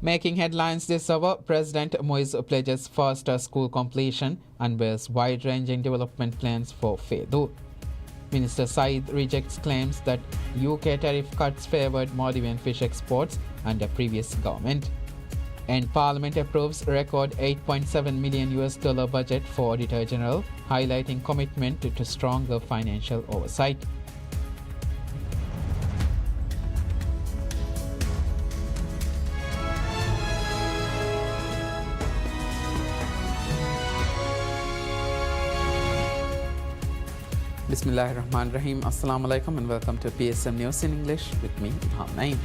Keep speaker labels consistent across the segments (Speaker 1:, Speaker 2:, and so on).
Speaker 1: Making headlines this hour, President Moise pledges faster school completion, unveils wide-ranging development plans for FEDU. Minister Said rejects claims that UK tariff cuts favoured Maldivian fish exports under previous government. And Parliament approves record $8.7 million budget for Auditor General, highlighting commitment to stronger financial oversight. Bismillahirrahmanirrahim. Assalamu alaikum and welcome to PSM News in English with me, Ilham Naeem.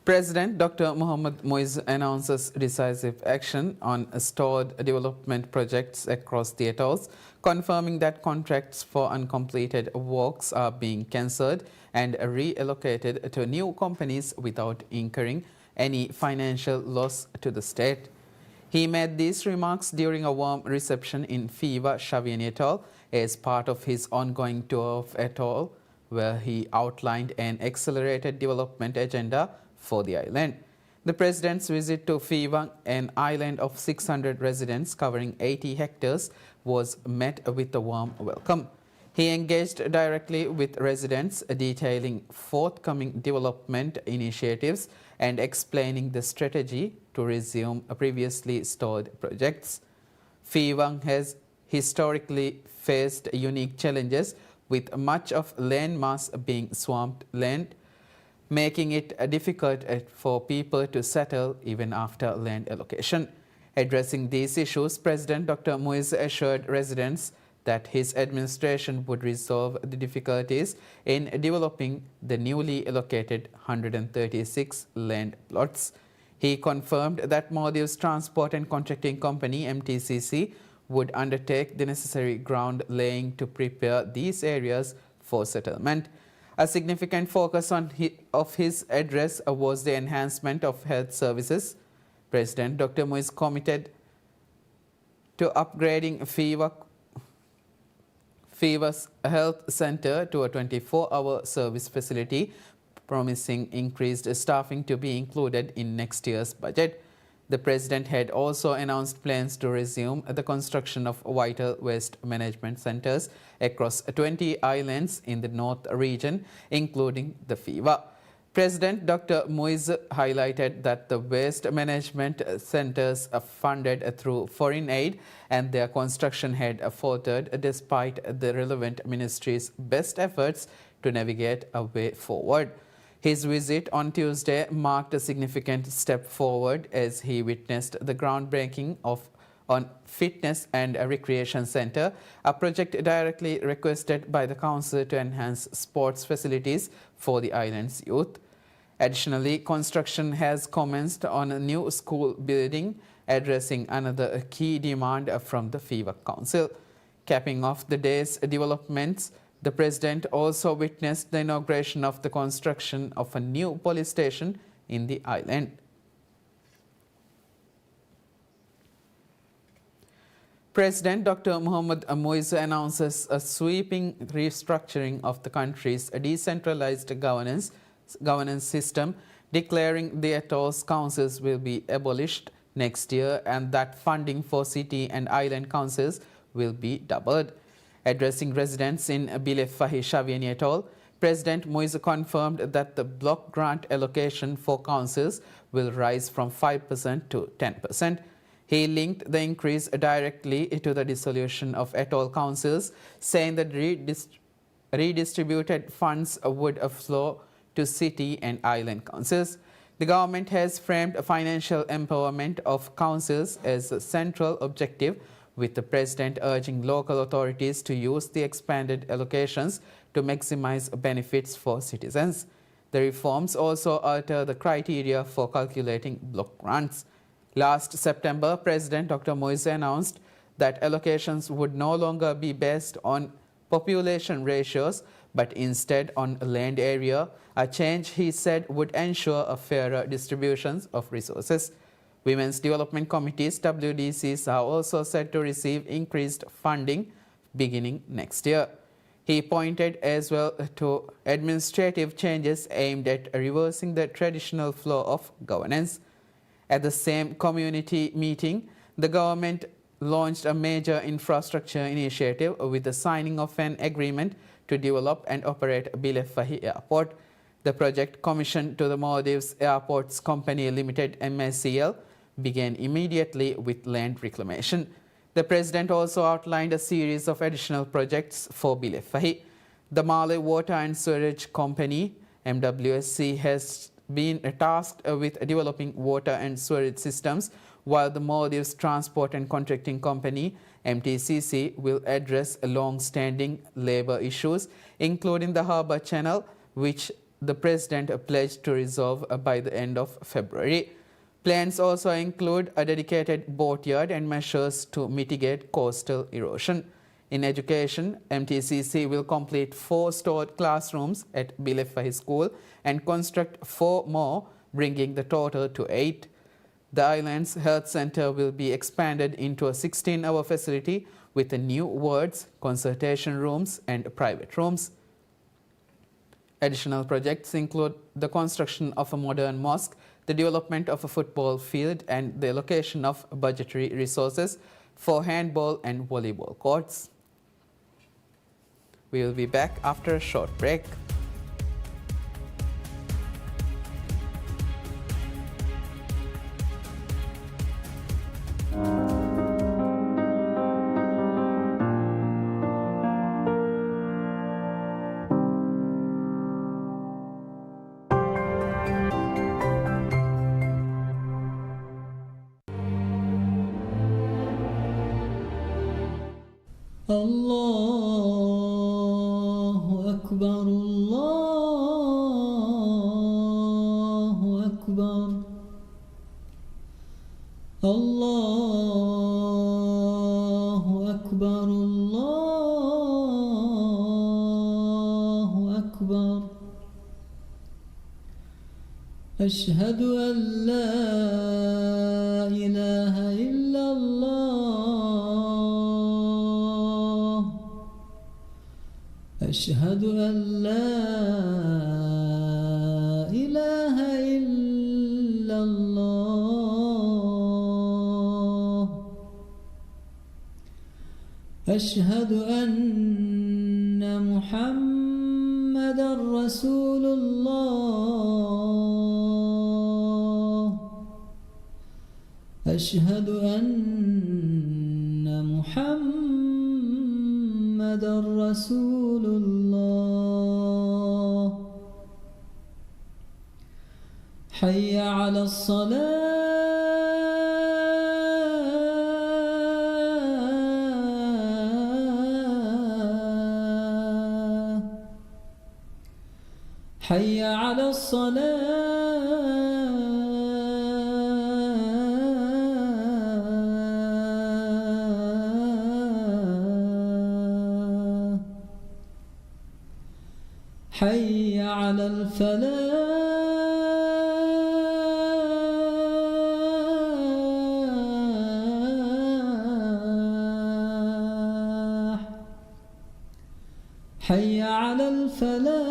Speaker 1: President Dr. Mohamed Moise announces decisive action on stalled development projects across the atolls, confirming that contracts for uncompleted works are being cancelled and reallocated to new companies without incurring any financial loss to the state. He made these remarks during a warm reception in Fiva Shaviani Atoll as part of his ongoing tour of atoll, where he outlined an accelerated development agenda for the island. The president's visit to Fiva, an island of 600 residents covering 80 hectares, was met with a warm welcome. He engaged directly with residents, detailing forthcoming development initiatives and explaining the strategy to resume previously stalled projects. Fiva has historically faced unique challenges, with much of land mass being swamped land, making it difficult for people to settle even after land allocation. Addressing these issues, President Dr. Moise assured residents that his administration would resolve the difficulties in developing the newly allocated 136 land plots. He confirmed that Maldives Transport and Contracting Company (MTCC) would undertake the necessary ground laying to prepare these areas for settlement. A significant focus of his address was the enhancement of health services. President Dr. Moise committed to upgrading Fiva's health center to a 24-hour service facility, promising increased staffing to be included in next year's budget. The president had also announced plans to resume the construction of vital waste management centers across 20 islands in the north region, including the Fiva. President Dr. Moise highlighted that the waste management centers are funded through foreign aid and their construction had faltered despite the relevant ministry's best efforts to navigate a way forward. His visit on Tuesday marked a significant step forward as he witnessed the groundbreaking on Fitness and Recreation Center, a project directly requested by the council to enhance sports facilities for the island's youth. Additionally, construction has commenced on a new school building, addressing another key demand from the Fiva Council. Capping off the day's developments, the president also witnessed the inauguration of the construction of a new police station in the island. President Dr. Mohamed Moise announces a sweeping restructuring of the country's decentralized governance system, declaring the atoll's councils will be abolished next year and that funding for city and island councils will be doubled. Addressing residents in Bilefahi Shaviani Atoll, President Moise confirmed that the block grant allocation for councils will rise from 5% to 10%. He linked the increase directly to the dissolution of atoll councils, saying that redistributed funds would flow to city and island councils. The government has framed financial empowerment of councils as a central objective, with the president urging local authorities to use the expanded allocations to maximize benefits for citizens. The reforms also alter the criteria for calculating block grants. Last September, President Dr. Moise announced that allocations would no longer be based on population ratios, but instead on land area, a change he said would ensure a fairer distribution of resources. Women's Development Committees, WDCs, are also set to receive increased funding beginning next year. He pointed as well to administrative changes aimed at reversing the traditional flow of governance. At the same community meeting, the government launched a major infrastructure initiative with the signing of an agreement to develop and operate Bilef Fahi Airport. The project, commissioned to the Maldives Airports Company Limited (MACL), began immediately with land reclamation. The president also outlined a series of additional projects for Bilef Fahi. The Malay Water and Sewerage Company (MWSC) has been tasked with developing water and sewerage systems, while the Maldives Transport and Contracting Company (MTCC) will address long-standing labor issues, including the harbour channel, which the president pledged to resolve by the end of February. Plans also include a dedicated boatyard and measures to mitigate coastal erosion. In education, MTCC will complete 4 stored classrooms at Bilef Fahi School and construct 4 more, bringing the total to 8. The island's health center will be expanded into a 16-hour facility with new wards, consultation rooms and private rooms. Additional projects include the construction of a modern mosque, the development of a football field and the allocation of budgetary resources for handball and volleyball courts. We will be back after a short break.
Speaker 2: الله أكبر الله أكبر الله أكبر الله أكبر أشهد أن لا إله إلا الله أشهد أن لا إله إلا الله أشهد أن محمدًا رسول الله أشهد أن محمدًا رسول الله حي على الصلاة حي على الصلاة حي على الفلاح حي على الفلاح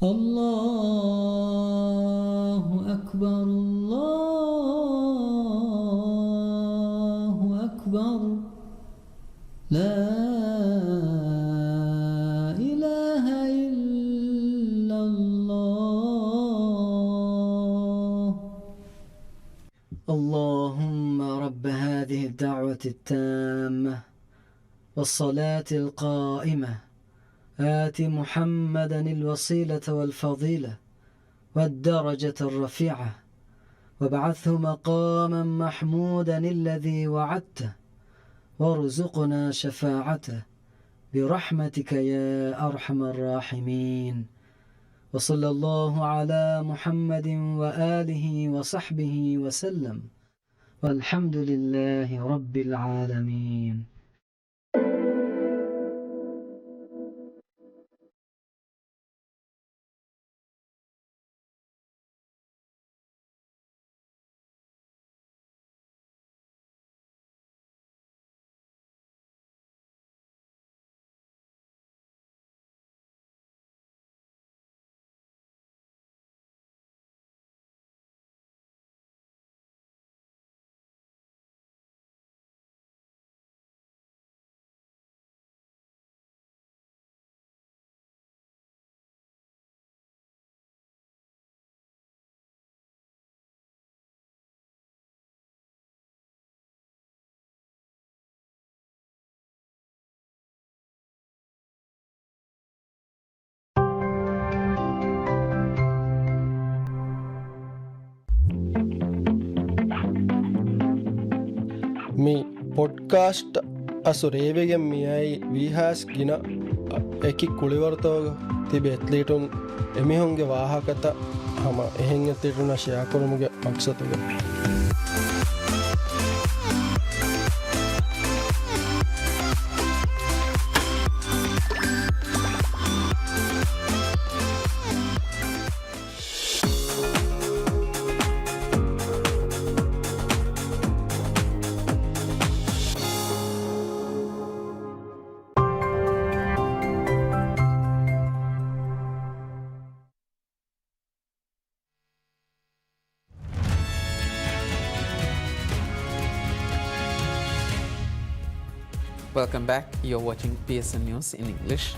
Speaker 2: الله أكبر الله أكبر لا إله إلا الله اللهم رب هذه الدعوة التامة والصلاة القائمة آت محمدًا الوسيلة والفضيلة والدرجة الرفيعة وابعثه مقامًا محمودًا الذي وعدته وارزقنا شفاعته برحمتك يا أرحم الراحمين وصلى الله على محمد وآله وصحبه وسلم والحمد لله رب العالمين.
Speaker 3: mi podcast asu revegen miyai vihas gina eki kulivartoga tibe atletun emihonge wahakata hama ehen atletuna share korumuge maksatuga
Speaker 1: Welcome back. You're watching PSN News in English.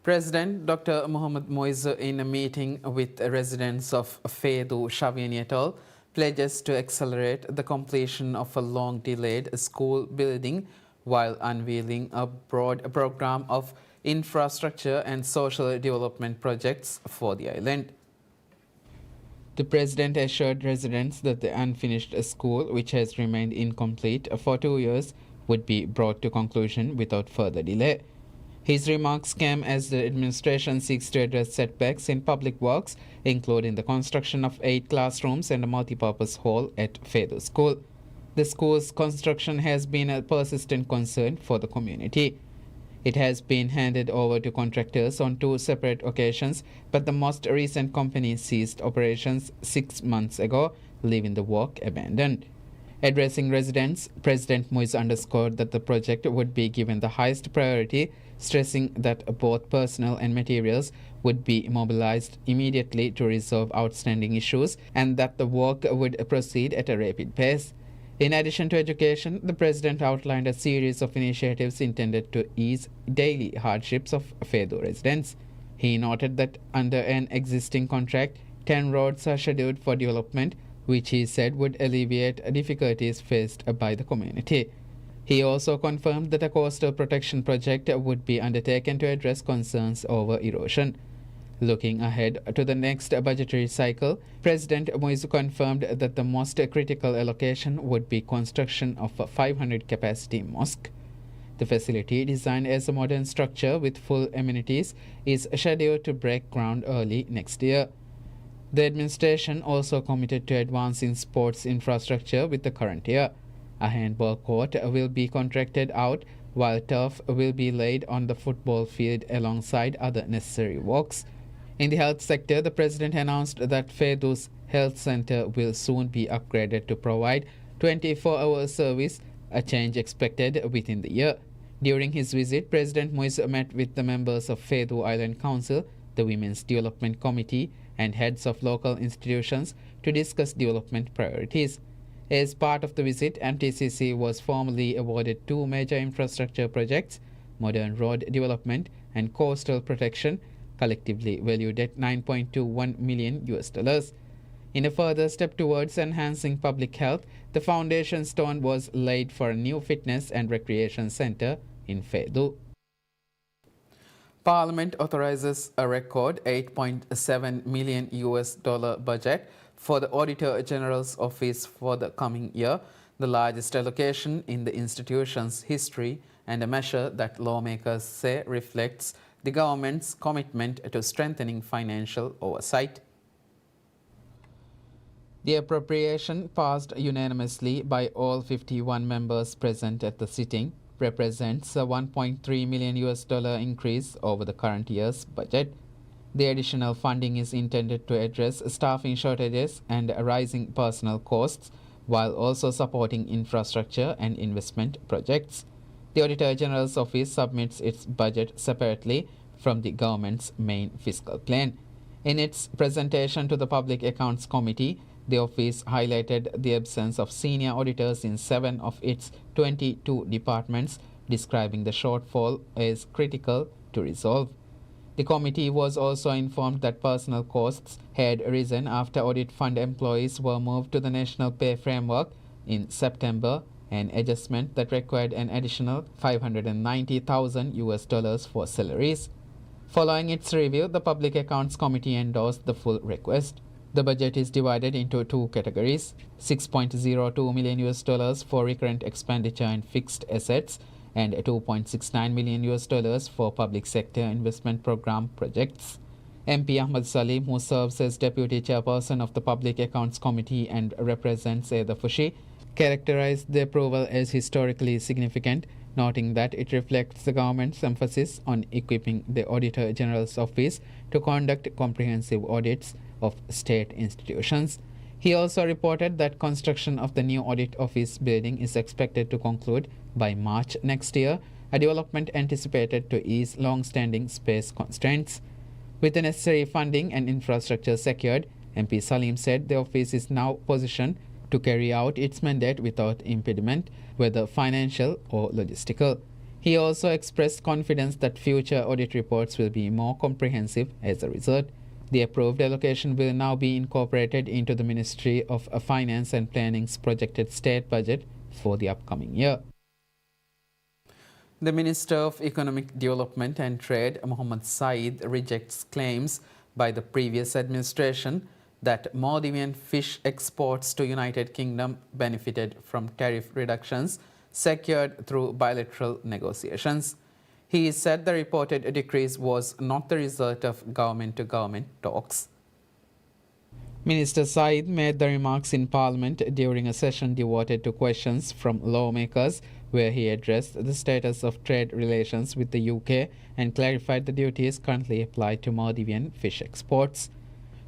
Speaker 1: President Dr. Mohamed Moise, in a meeting with residents of Faidu Shavini et al., pledges to accelerate the completion of a long-delayed school building while unveiling a broad program of infrastructure and social development projects for the island. The president assured residents that the unfinished school, which has remained incomplete for 2 years, would be brought to conclusion without further delay. His remarks came as the administration seeks to address setbacks in public works, including the construction of 8 classrooms and a multipurpose hall at Faidu School. The school's construction has been a persistent concern for the community. It has been handed over to contractors on 2 separate occasions, but the most recent company ceased operations 6 months ago, leaving the work abandoned. Addressing residents, President Moise underscored that the project would be given the highest priority, stressing that both personnel and materials would be mobilized immediately to resolve outstanding issues and that the work would proceed at a rapid pace. In addition to education, the president outlined a series of initiatives intended to ease daily hardships of Faidu residents. He noted that under an existing contract, 10 roads are scheduled for development, which he said would alleviate difficulties faced by the community. He also confirmed that a coastal protection project would be undertaken to address concerns over erosion. Looking ahead to the next budgetary cycle, President Moise confirmed that the most critical allocation would be construction of a 500-capacity mosque. The facility, designed as a modern structure with full amenities, is scheduled to break ground early next year. The administration also committed to advancing sports infrastructure with the current year. A handball court will be contracted out, while turf will be laid on the football field alongside other necessary works. In the health sector, the president announced that Faidu's health center will soon be upgraded to provide 24-hour service, a change expected within the year. During his visit, President Moise met with the members of Faidu Island Council, the Women's Development Committee, and heads of local institutions to discuss development priorities. As part of the visit, MTCC was formally awarded 2 major infrastructure projects, modern road development and coastal protection, collectively valued at $9.21 million. In a further step towards enhancing public health, the foundation stone was laid for a new fitness and recreation center in Faidu. Parliament authorizes a record $8.7 million budget for the Auditor General's Office for the coming year, the largest allocation in the institution's history and a measure that lawmakers say reflects the government's commitment to strengthening financial oversight. The appropriation, passed unanimously by all 51 members present at the sitting, represents a $1.3 million increase over the current year's budget. The additional funding is intended to address staffing shortages and rising personnel costs, while also supporting infrastructure and investment projects. The Auditor General's Office submits its budget separately from the government's main fiscal plan. In its presentation to the Public Accounts Committee, the office highlighted the absence of senior auditors in 7 of its 22 departments, describing the shortfall as critical to resolve. The committee was also informed that personnel costs had risen after audit fund employees were moved to the National Pay Framework in September, an adjustment that required an additional $590,000 for salaries. Following its review, the Public Accounts Committee endorsed the full request. The budget is divided into two categories: $6.02 million for recurrent expenditure and fixed assets, and $2.69 million for public sector investment program projects. MP Ahmad Salim, who serves as Deputy Chairperson of the Public Accounts Committee and represents Fushi, characterized the approval as historically significant, noting that it reflects the government's emphasis on equipping the Auditor General's Office to conduct comprehensive audits of state institutions. He also reported that construction of the new audit office building is expected to conclude by March next year, a development anticipated to ease long-standing space constraints. With the necessary funding and infrastructure secured, MP Salim said the office is now positioned to carry out its mandate without impediment, whether financial or logistical. He also expressed confidence that future audit reports will be more comprehensive as a result. The approved allocation will now be incorporated into the Ministry of Finance and Planning's projected state budget for the upcoming year. The Minister of Economic Development and Trade, Mohammed Saeed, rejects claims by the previous administration that Maldivian fish exports to United Kingdom benefited from tariff reductions secured through bilateral negotiations. He said the reported decrease was not the result of government-to-government talks. Minister Saeed made the remarks in Parliament during a session devoted to questions from lawmakers, where he addressed the status of trade relations with the UK and clarified the duties currently applied to Maldivian fish exports.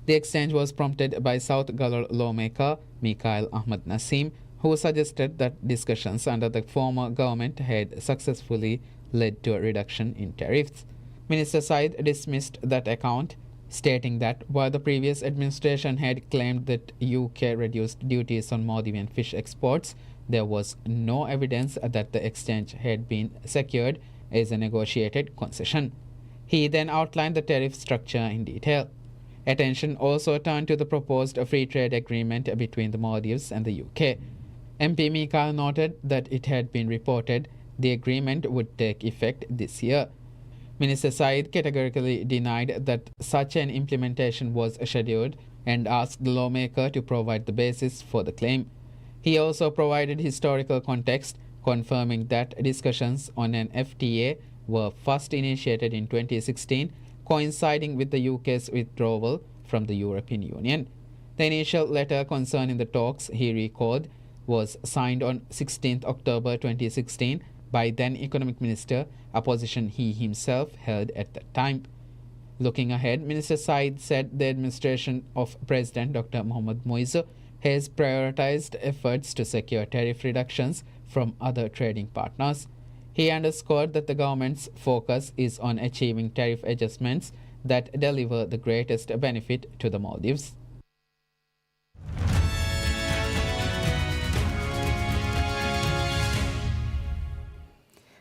Speaker 1: The exchange was prompted by South Galar lawmaker Mikhail Ahmad Nasim, who suggested that discussions under the former government had successfully led to a reduction in tariffs. Minister Said dismissed that account, stating that while the previous administration had claimed that UK reduced duties on Maldivian fish exports, there was no evidence that the exchange had been secured as a negotiated concession. He then outlined the tariff structure in detail. Attention also turned to the proposed free trade agreement between the Maldives and the UK. MP Mikhail noted that it had been reported the agreement would take effect this year. Minister Said categorically denied that such an implementation was scheduled and asked the lawmaker to provide the basis for the claim. He also provided historical context, confirming that discussions on an FTA were first initiated in 2016, coinciding with the UK's withdrawal from the European Union. The initial letter concerning the talks, he recalled, was signed on 16 October 2016 by then Economic Minister, a position he himself held at that time. Looking ahead, Minister Said said the administration of President Dr. Mohamed Moise has prioritized efforts to secure tariff reductions from other trading partners. He underscored that the government's focus is on achieving tariff adjustments that deliver the greatest benefit to the Maldives.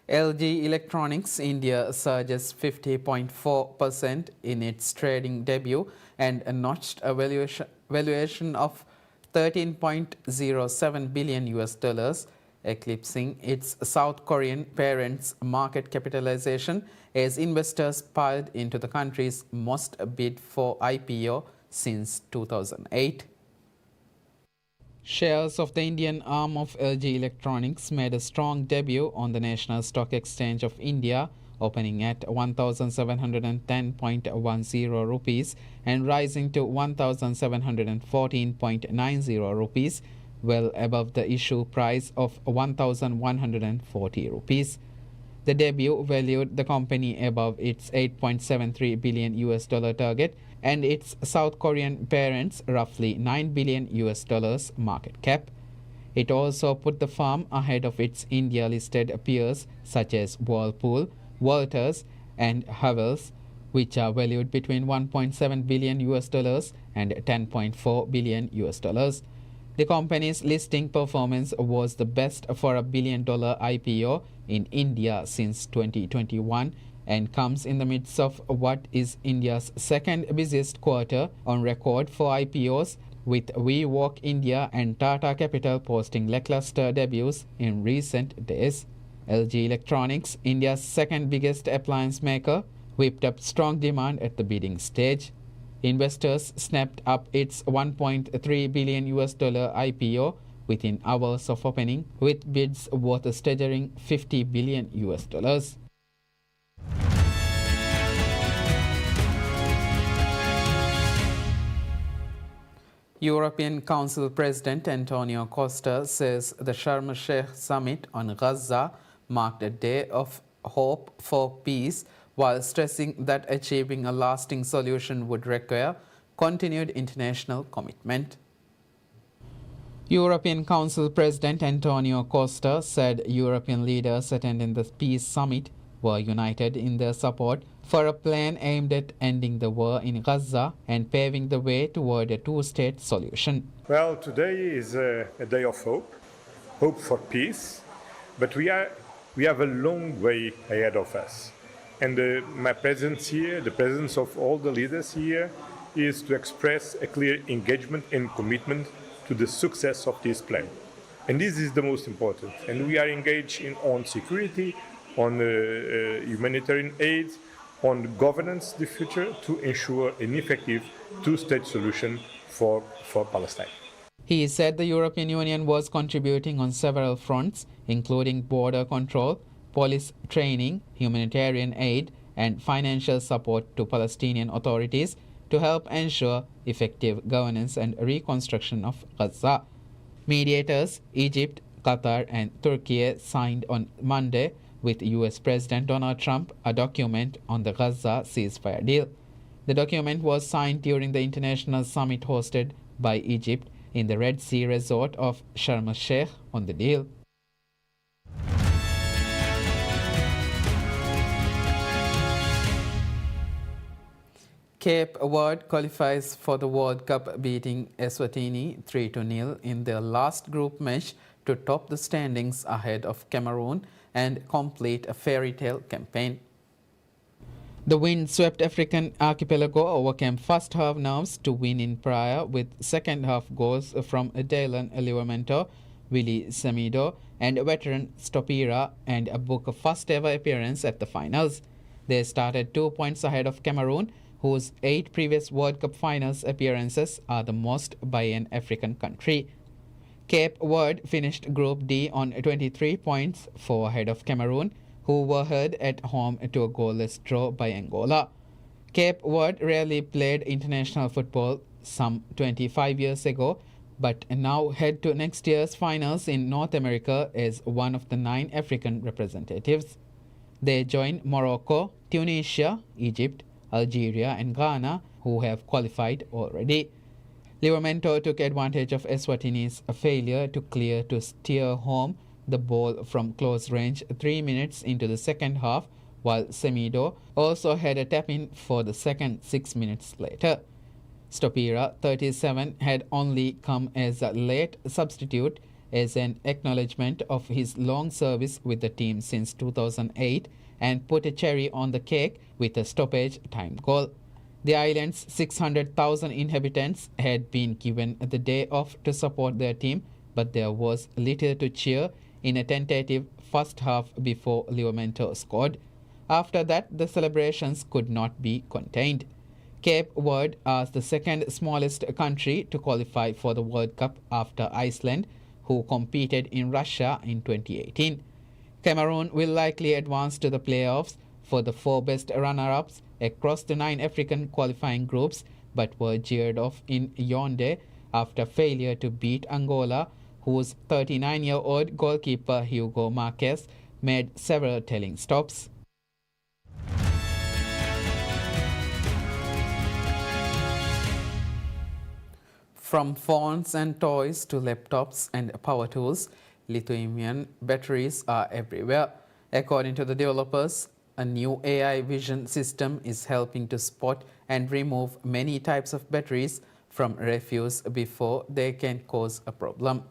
Speaker 1: LG Electronics India surges 50.4% in its trading debut and notched a valuation of $13.07 billion, eclipsing its South Korean parent's market capitalization as investors piled into the country's most bid for IPO since 2008. Shares of the Indian arm of LG Electronics made a strong debut on the National Stock Exchange of India, opening at 1,710.10 rupees and rising to 1,714.90 rupees, well above the issue price of 1,140 rupees. The debut valued the company above its $8.73 billion target and its South Korean parent's roughly $9 billion market cap. It also put the firm ahead of its India-listed peers such as Whirlpool, Walters, and Havells, which are valued between $1.7 billion and $10.4 billion. The company's listing performance was the best for a billion-dollar IPO in India since 2021 and comes in the midst of what is India's second busiest quarter on record for IPOs, with WeWork India and Tata Capital posting lackluster debuts in recent days. LG Electronics, India's second biggest appliance maker, whipped up strong demand at the bidding stage. Investors snapped up its $1.3 billion IPO within hours of opening, with bids worth a staggering $50 billion. European Council President Antonio Costa says the Sharm el-Sheikh summit on Gaza marked a day of hope for peace, while stressing that achieving a lasting solution would require continued international commitment. European Council President Antonio Costa said European leaders attending the peace summit were united in their support for a plan aimed at ending the war in Gaza and paving the way toward a two-state solution.
Speaker 4: Well, today is a day of hope for peace, but we have a long way ahead of us. And my presence here, the presence of all the leaders here, is to express a clear engagement and commitment to the success of this plan. And this is the most important. And we are engaged on security, on humanitarian aid, on governance, the future, to ensure an effective two-state solution for Palestine.
Speaker 1: He said the European Union was contributing on several fronts, including border control, police training, humanitarian aid, and financial support to Palestinian authorities to help ensure effective governance and reconstruction of Gaza. Mediators, Egypt, Qatar, and Turkey signed on Monday with US President Donald Trump a document on the Gaza ceasefire deal. The document was signed during the international summit hosted by Egypt in the Red Sea resort of Sharm el-Sheikh on the deal. Cape Verde qualifies for the World Cup, beating Eswatini 3-0 in their last group match to top the standings ahead of Cameroon and complete a fairy tale campaign. The wind-swept African archipelago overcame first half nerves to win in Praia, with second half goals from Dylan Livramento, Willie Semedo, and veteran Stopira, and book a first ever appearance at the finals. They started 2 points ahead of Cameroon, whose 8 previous World Cup finals appearances are the most by an African country. Cape Verde finished Group D on 23 points, 4 ahead of Cameroon, who were held at home to a goalless draw by Angola. Cape Verde rarely played international football some 25 years ago, but now head to next year's finals in North America as one of the 9 African representatives. They join Morocco, Tunisia, Egypt, Algeria, and Ghana, who have qualified already. Livramento took advantage of Eswatini's failure to clear to steer home the ball from close range 3 minutes into the second half, while Semedo also had a tap-in for the second 6 minutes later. Stopira, 37, had only come as a late substitute as an acknowledgement of his long service with the team since 2008, and put a cherry on the cake with a stoppage time goal. The island's 600,000 inhabitants had been given the day off to support their team, but there was little to cheer in a tentative first half before Livramento scored. After that, the celebrations could not be contained. Cape Verde as the second smallest country to qualify for the World Cup after Iceland, who competed in Russia in 2018. Cameroon will likely advance to the playoffs for the 4 best runner-ups across the 9 African qualifying groups, but were jeered off in Yaoundé after failure to beat Angola, whose 39-year-old goalkeeper Hugo Marquez made several telling stops. From phones and toys to laptops and power tools, lithium-ion batteries are everywhere. According to the developers, a new AI vision system is helping to spot and remove many types of batteries from refuse before they can cause a problem.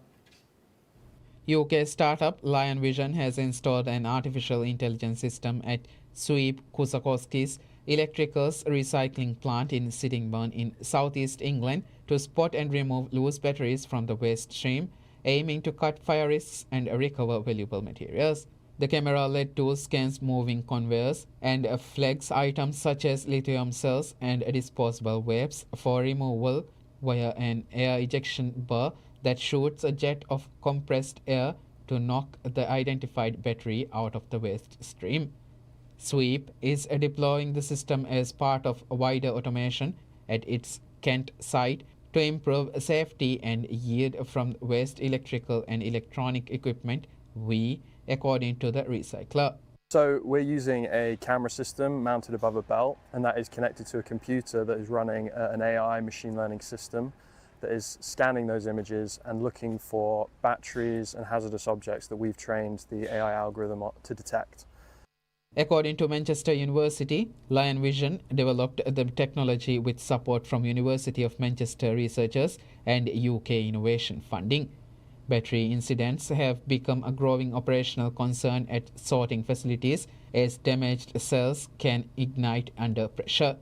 Speaker 1: UK startup Lion Vision has installed an artificial intelligence system at Sweep Kusakowski's Electricals recycling plant in Sittingbourne in southeast England to spot and remove loose batteries from the waste stream, aiming to cut fire risks and recover valuable materials. The camera-led tool scans moving conveyors and flags items such as lithium cells and disposable waves for removal via an air ejection bar that shoots a jet of compressed air to knock the identified battery out of the waste stream. Sweep is deploying the system as part of wider automation at its Kent site to improve safety and yield from waste electrical and electronic equipment, according to the recycler.
Speaker 5: So we're using a camera system mounted above a belt, and that is connected to a computer that is running an AI machine learning system that is scanning those images and looking for batteries and hazardous objects that we've trained the AI algorithm to detect.
Speaker 1: According to Manchester University, Lion Vision developed the technology with support from University of Manchester researchers and UK innovation funding. Battery incidents have become a growing operational concern at sorting facilities as damaged cells can ignite under pressure.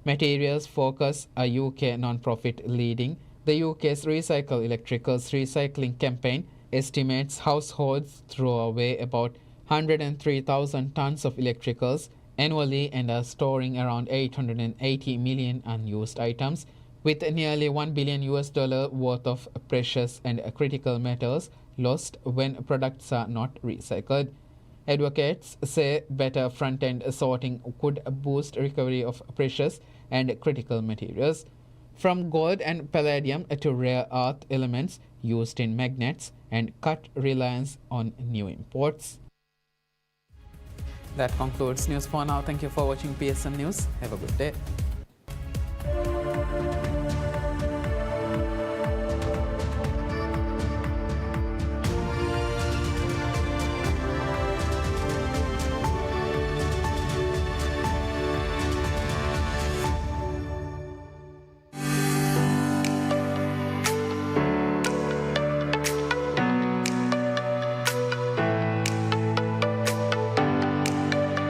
Speaker 1: Materials Focus, a UK non-profit leading the UK's Recycle Electricals recycling campaign, estimates households throw away about 103,000 tons of electricals annually and are storing around 880 million unused items, with nearly $1 billion worth of precious and critical metals lost when products are not recycled. Advocates say better front-end sorting could boost recovery of precious and critical materials, from gold and palladium to rare earth elements used in magnets, and cut reliance on new imports. That concludes news for now. Thank you for watching PSN News. Have a good day.